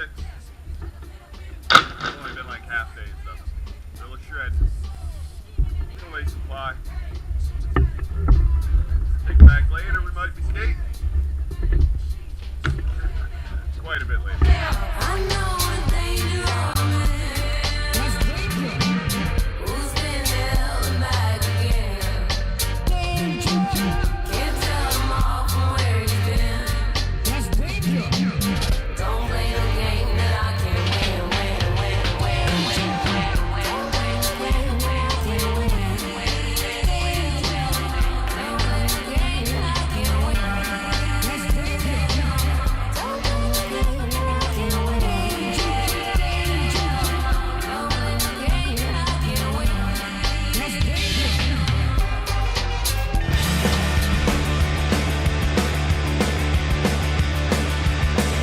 It's only been like half days though. Still a shred. Anyway, supply. Take it back later, we might be skating. Quite a bit later. I know what they do. Who's been there and back again? Can't tell them all from where you've been. Don't play the game that I can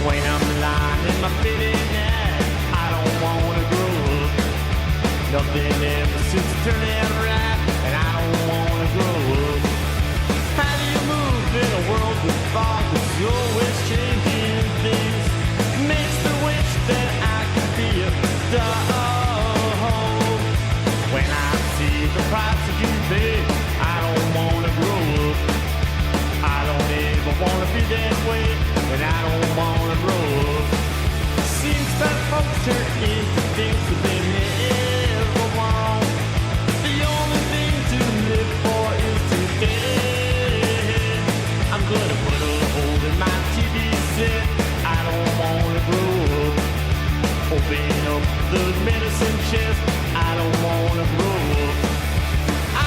When I'm lying in my bed at night, I don't wanna grow up. Nothing ever seems to turn out right, and I don't wanna grow up. How do you move in a world with fog that's always changing things? Makes me wish that I could be a dog. When I see the price that you pay, I don't wanna grow up. I don't ever wanna be that way, and I don't wanna grow up. Seems that folks turn into things that they never want. The only thing to live for is today. I'm gonna put a hole in my TV set. I don't wanna grow up. Open up the medicine chest. I don't wanna grow up.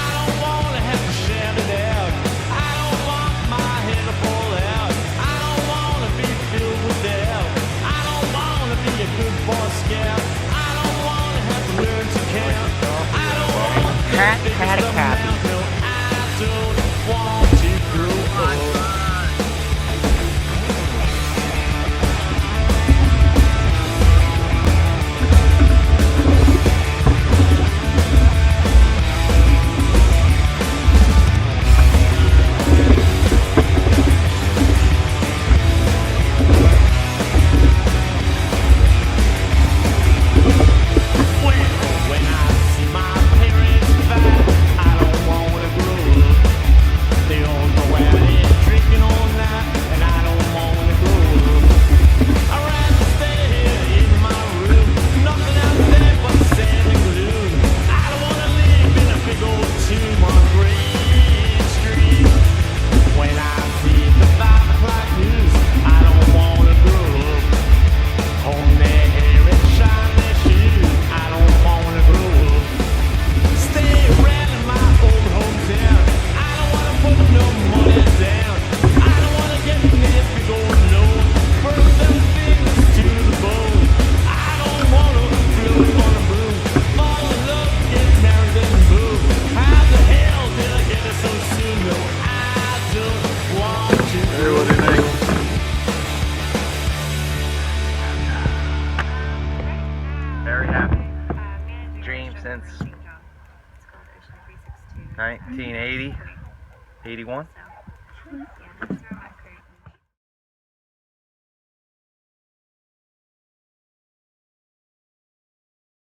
I don't wanna have to shout it out. I don't want my head to fall out. I don't wanna be filled with doubt. I don't wanna be a good boy scout. I don't wanna have to learn to count. I don't want to Pat, be pat, the pat. mountain. No, I don't want to grow up. When I see my parents fight, I don't wanna grow up. They don't go out and drinking all night, and I don't wanna grow up. I'd rather stay here in my room, nothing out there but sand and gloom. I don't wanna live in a big old tomb on Green Street. When I see the 5 o'clock news, I don't wanna grow up. Comb their hair and shine their shoes, I don't wanna grow up. Stay around in my old hometown, I don't wanna put no money down. I don't wanna get in this big old loan, burn them fingers to the bone. I don't wanna float on a broom, fall in love, get married and move. How the hell did I get it so soon? No, I don't want to Hey, what do you think? Very happy. Dream since 1980, 81.